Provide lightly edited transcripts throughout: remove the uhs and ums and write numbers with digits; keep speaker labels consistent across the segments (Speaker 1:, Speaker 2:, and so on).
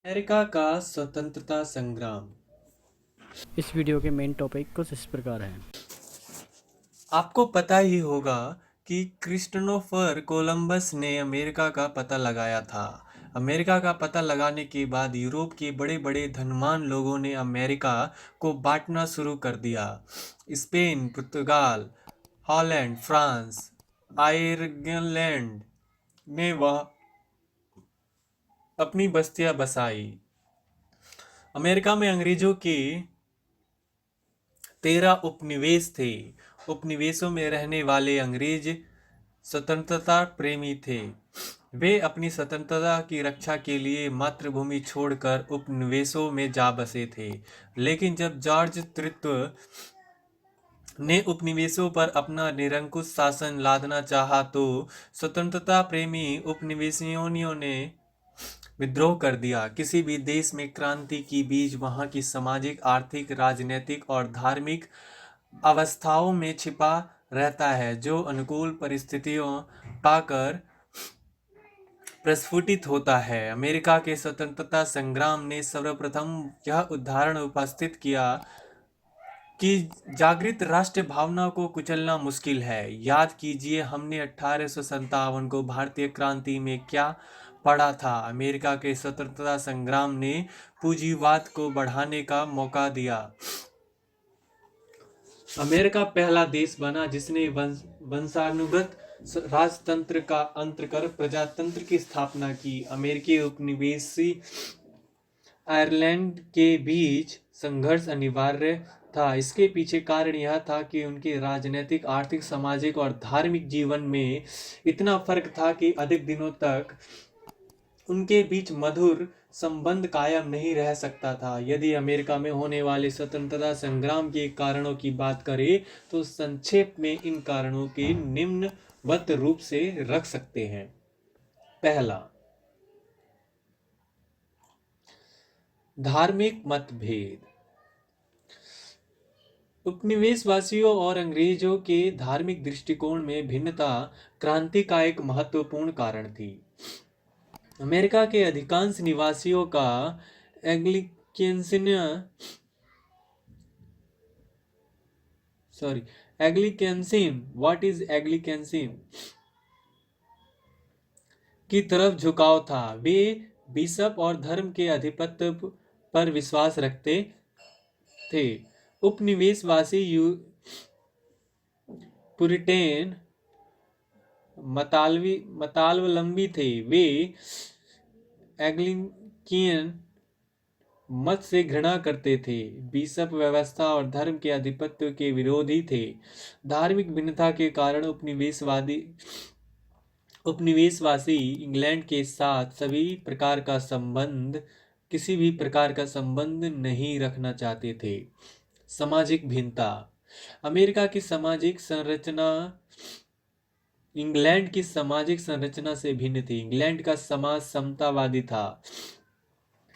Speaker 1: America का स्वतंत्रता संग्राम।
Speaker 2: इस वीडियो के मेन टॉपिक कुछ इस प्रकार हैं।
Speaker 1: आपको पता ही होगा कि क्रिस्टोफर कोलंबस ने अमेरिका का पता लगाया था। अमेरिका का पता लगाने के बाद यूरोप के बड़े बड़े धनवान लोगों ने अमेरिका को बांटना शुरू कर दिया। स्पेन, पुर्तगाल, हॉलैंड, फ्रांस, आयरलैंड ने वह अपनी बस्तियां बसाई। अमेरिका में अंग्रेजों के 13 उपनिवेश थे। उपनिवेशों में रहने वाले अंग्रेज स्वतंत्रता प्रेमी थे। वे अपनी स्वतंत्रता की रक्षा के लिए मातृभूमि छोड़कर उपनिवेशों में जा बसे थे। लेकिन जब जॉर्ज तृतीय ने उपनिवेशों पर अपना निरंकुश शासन लादना चाहा तो स्वतंत्रता प्रेमी उपनिवेशियों ने विद्रोह कर दिया। किसी भी देश में क्रांति की बीज वहां की सामाजिक, आर्थिक, राजनीतिक और धार्मिक अवस्थाओं में छिपा रहता है, जो अनुकूल परिस्थितियों पाकर प्रस्फुटित होता है। अमेरिका के स्वतंत्रता संग्राम ने सर्वप्रथम यह उदाहरण उपस्थित किया कि जागृत राष्ट्र भावना को कुचलना मुश्किल है। याद कीजिए, हमने 1857 को भारतीय क्रांति में क्या पढ़ा था। अमेरिका के स्वतंत्रता संग्राम ने पूंजीवाद को बढ़ाने का मौका दिया। अमेरिका पहला देश बना जिसने वंशानुगत राजतंत्र का अंत कर प्रजातंत्र की स्थापना की। अमेरिकी उपनिवेशी आयरलैंड के बीच संघर्ष अनिवार्य था। इसके पीछे कारण यह था कि उनके राजनीतिक, आर्थिक, सामाजिक और धार्मिक जीवन में इतना फर्क था कि अधिक दिनों तक उनके बीच मधुर संबंध कायम नहीं रह सकता था। यदि अमेरिका में होने वाले स्वतंत्रता संग्राम के कारणों की बात करें तो संक्षेप में इन कारणों के निम्नवत रूप से रख सकते हैं। पहला, धार्मिक मतभेद। उपनिवेशवासियों और अंग्रेजों के धार्मिक दृष्टिकोण में भिन्नता क्रांति का एक महत्वपूर्ण कारण थी। अमेरिका के अधिकांश निवासियों का एग्लिकेंसिन व्हाट इज एग्लिकेंसिन की तरफ झुकाव था। वे बिशप और धर्म के आधिपत्य पर विश्वास रखते थे। उपनिवेशवासी पुरिटेन मतालवलंबी थे। वे एंग्लिकन मत से घृणा करते थे। बिशप व्यवस्था और धर्म के आधिपत्य के विरोधी थे। धार्मिक भिन्नता के कारण उपनिवेशवासी इंग्लैंड के साथ किसी भी प्रकार का संबंध नहीं रखना चाहते थे। सामाजिक भिन्नता। अमेरिका की सामाजिक संरचना इंग्लैंड की सामाजिक संरचना से भिन्न थी। इंग्लैंड का समाज समतावादी था,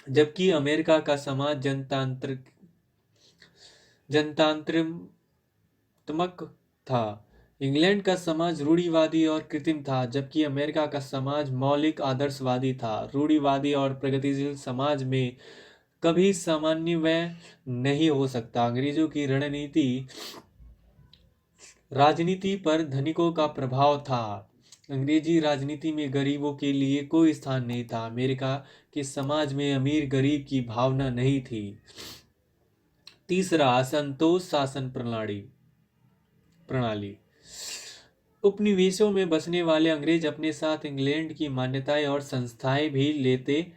Speaker 1: जबकि अमेरिका का समाज जनतांत्रिक था। इंग्लैंड का समाज रूढ़िवादी और कृत्रिम था, जबकि अमेरिका का समाज मौलिक आदर्शवादी था। रूढ़िवादी और प्रगतिशील समाज में कभी समन्वय नहीं हो सकता। अंग्रेजों की राजनीति पर धनिकों का प्रभाव था। अंग्रेजी राजनीति में गरीबों के लिए कोई स्थान नहीं था। अमेरिका के समाज में अमीर गरीब की भावना नहीं थी। तीसरा, असंतोष शासन प्रणाली। उपनिवेशों में बसने वाले अंग्रेज अपने साथ इंग्लैंड की मान्यताएं और संस्थाएं भी लेते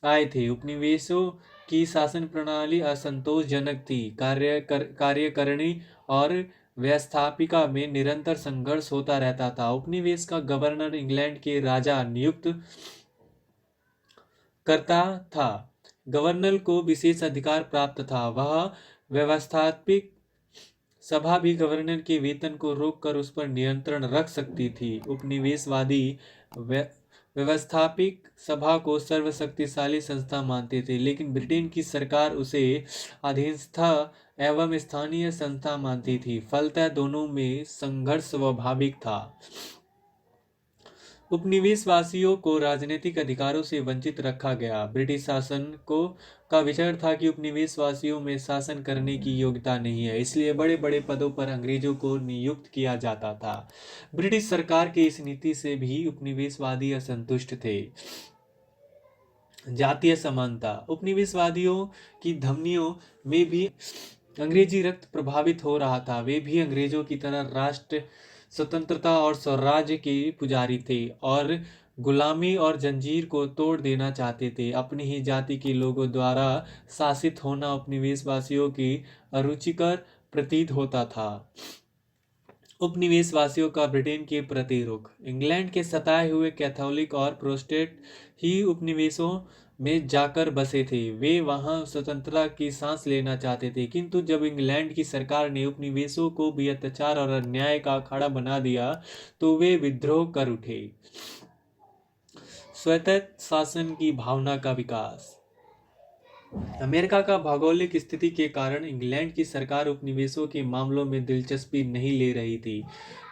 Speaker 1: आए थे। उपनिवेशों की शासन प्रणाली असंतोषजनक थी। कार्यकारिणी और व्यवस्थापिका में निरंतर संघर्ष होता रहता था। उपनिवेश का गवर्नर इंग्लैंड के राजा नियुक्त करता था। गवर्नर को विशेष अधिकार प्राप्त था। वह व्यवस्थापिक सभा भी गवर्नर के वेतन को रोककर उस पर नियंत्रण रख सकती थी। उपनिवेशवादी व्यवस्थापिक सभा को सर्वशक्तिशाली संस्था मानते थे, लेकिन ब्रिटेन की सरकार उसे अधीनस्थ एवं स्थानीय संस्था मानती थी। फलतः दोनों में संघर्ष स्वाभाविक था। उपनिवेशवासियों को राजनीतिक अधिकारों से वंचित रखा गया। ब्रिटिश शासन को का विचार था कि उपनिवेशवासियों में शासन करने की योग्यता नहीं है, इसलिए बड़े बड़े पदों पर अंग्रेजों को नियुक्त किया जाता था। ब्रिटिश सरकार की इस नीति से भी उपनिवेशवादी असंतुष्ट थे। जातीय समानता। उपनिवेशवादियों की धमनियों में भी अंग्रेजी रक्त प्रभावित हो रहा था। वे भी अंग्रेजों की तरह राष्ट्र स्वतंत्रता और स्वराज्य के पुजारी थे और गुलामी और जंजीर को तोड़ देना चाहते थे। अपनी ही जाति के लोगों द्वारा शासित होना उपनिवेशवासियों की अरुचिकर प्रतीत होता था। उपनिवेशवासियों का ब्रिटेन के प्रति रुख। इंग्लैंड के सताए हुए कैथोलिक और प्रोटेस्टेंट ही उपनिवेशों में जाकर बसे थे। वे वहां स्वतंत्रता की सांस लेना चाहते थे, किंतु जब इंग्लैंड की सरकार ने उपनिवेशों को भी अत्याचार और अन्याय का अखाड़ा बना दिया तो वे विद्रोह कर उठे। स्वायत्त शासन की भावना का विकास। अमेरिका का भौगोलिक स्थिति के कारण इंग्लैंड की सरकार उपनिवेशों के मामलों में दिलचस्पी नहीं ले रही थी।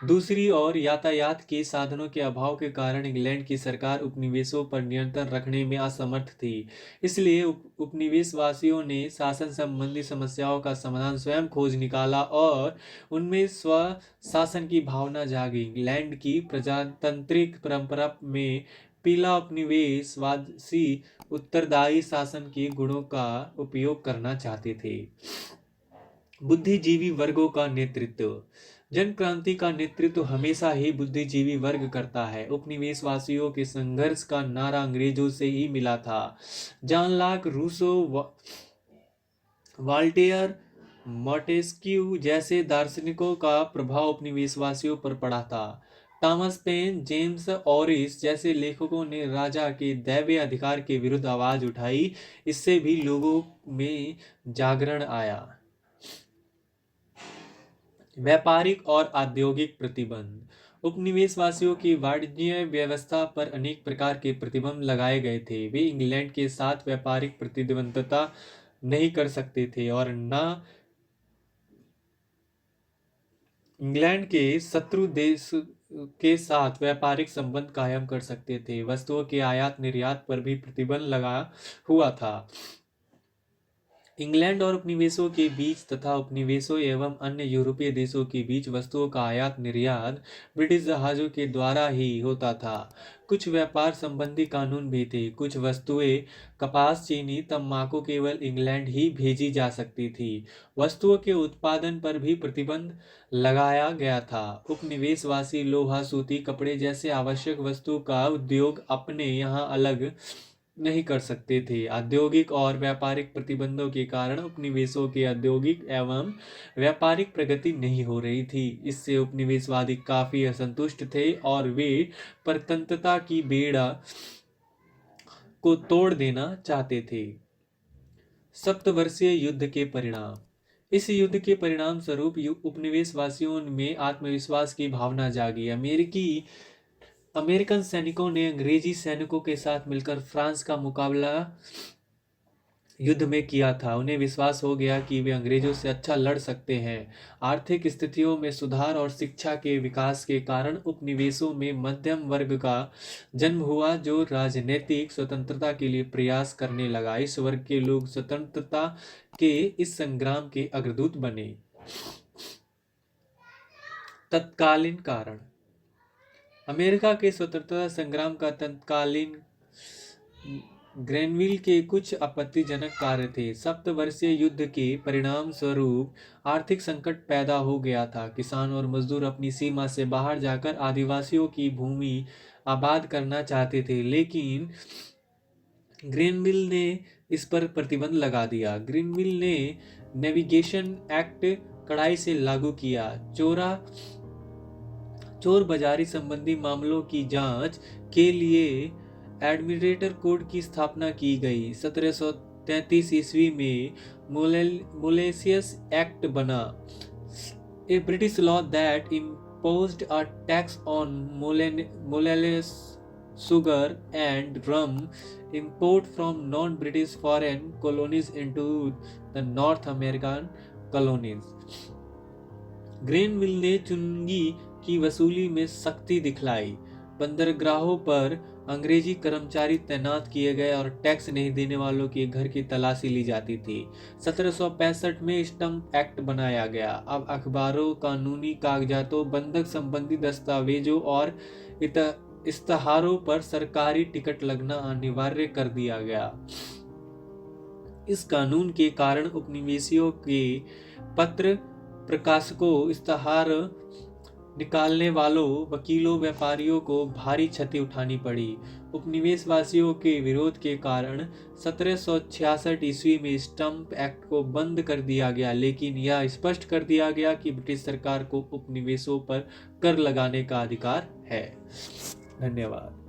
Speaker 1: दूसरी ओर यातायात के साधनों के अभाव के कारण इंग्लैंड की सरकार उपनिवेशों पर नियंत्रण रखने में असमर्थ थी। इसलिए उपनिवेशवासियों ने शासन संबंधी समस्याओं का समाधान स्वयं खोज निकाला और उनमें स्व शासन की भावना जागी। इंग्लैंड की प्रजातांत्रिक परंपरा में पीला उपनिवेशवासी उत्तरदायी शासन के गुणों का उपयोग करना चाहते थे। बुद्धिजीवी वर्गों का नेतृत्व। जन क्रांति का नेतृत्व हमेशा ही बुद्धिजीवी वर्ग करता है। उपनिवेशवासियों के संघर्ष का नारा अंग्रेजों से ही मिला था। John Locke, Rousseau, Voltaire, Montesquieu जैसे दार्शनिकों का प्रभाव उपनिवेशवासियों पर पड़ा था। थॉमस पेन, जेम्स ऑरिस जैसे लेखकों ने राजा के दैवीय अधिकार के विरुद्ध आवाज उठाई। इससे भी लोगों में जागरण आया। व्यापारिक और औद्योगिक प्रतिबंध। उपनिवेशवासियों की वाणिज्य व्यवस्था पर अनेक प्रकार के प्रतिबंध लगाए गए थे। वे इंग्लैंड के साथ व्यापारिक प्रतिद्वंद्विता नहीं कर सकते थे और न इंग्लैंड के शत्रु देश के साथ व्यापारिक संबंध कायम कर सकते थे। वस्तुओं के आयात निर्यात पर भी प्रतिबंध लगा हुआ था। इंग्लैंड और उपनिवेशों के बीच तथा उपनिवेशों एवं अन्य यूरोपीय देशों के बीच वस्तुओं का आयात निर्यात ब्रिटिश जहाजों के द्वारा ही होता था। कुछ व्यापार संबंधी कानून भी थे। कुछ वस्तुएं कपास, चीनी, तंबाकू केवल इंग्लैंड ही भेजी जा सकती थी। वस्तुओं के उत्पादन पर भी प्रतिबंध लगाया गया था। उपनिवेशवासी लोहा, सूती कपड़े जैसे आवश्यक वस्तु का उद्योग अपने यहाँ अलग नहीं कर सकते थे। औद्योगिक और व्यापारिक प्रतिबंधों के कारण उपनिवेशों के औद्योगिक एवं व्यापारिक प्रगति नहीं हो रही थी। इससे उपनिवेशवादी काफी असंतुष्ट थे और वे परतंत्रता की बेड़ा को तोड़ देना चाहते थे। सप्तवर्षीय युद्ध के परिणाम। इस युद्ध के परिणाम स्वरूप उपनिवेशवासियों में आत्मविश्वास की भावना जागी। अमेरिकन सैनिकों ने अंग्रेजी सैनिकों के साथ मिलकर फ्रांस का मुकाबला युद्ध में किया था। उन्हें विश्वास हो गया कि वे अंग्रेजों से अच्छा लड़ सकते हैं। आर्थिक स्थितियों में सुधार और शिक्षा के विकास के कारण उपनिवेशों में मध्यम वर्ग का जन्म हुआ, जो राजनीतिक स्वतंत्रता के लिए प्रयास करने लगा। इस वर्ग के लोग स्वतंत्रता के इस संग्राम के अग्रदूत बने। तत्कालीन कारण। अमेरिका के स्वतंत्रता संग्राम का तत्कालीन ग्रेनविल के कुछ आपत्तिजनक कार्य थे। सप्तवर्षीय युद्ध के परिणाम स्वरूप आर्थिक संकट पैदा हो गया था। किसान और मजदूर अपनी सीमा से बाहर जाकर आदिवासियों की भूमि आबाद करना चाहते थे, लेकिन ग्रेनविल ने इस पर प्रतिबंध लगा दिया। ग्रेनविल ने नेविगेशन एक्ट कड़ाई से लागू किया। चोर बाजारी संबंधी मामलों की जांच के लिए एडमिनिस्ट्रेटर कोड की स्थापना की गई। 1733 ईस्वी में मोलेसियस एक्ट बना। A British law that imposed a tax on molasses, sugar and rum import from non-British foreign colonies into the North American colonies। Granville ने चुंगी की वसूली में सख्ती दिखलाई। बंदरगाहों पर अंग्रेजी कर्मचारी तैनात किए गए और टैक्स नहीं देने वालों के घर की तलाशी ली जाती थी। 1765 में स्टम्प एक्ट बनाया गया। अब अखबारों, कानूनी कागजातों, बंधक संबंधी दस्तावेजों और इश्तहारों पर सरकारी टिकट लगना अनिवार्य कर दिया गया। इस कानून के कारण उपनिवेशियों के पत्र प्रकाशकों, इश्तहार निकालने वालों, वकीलों, व्यापारियों को भारी क्षति उठानी पड़ी। उपनिवेशवासियों के विरोध के कारण 1766 ईस्वी में स्टम्प एक्ट को बंद कर दिया गया, लेकिन यह स्पष्ट कर दिया गया कि ब्रिटिश सरकार को उपनिवेशों पर कर लगाने का अधिकार है। धन्यवाद।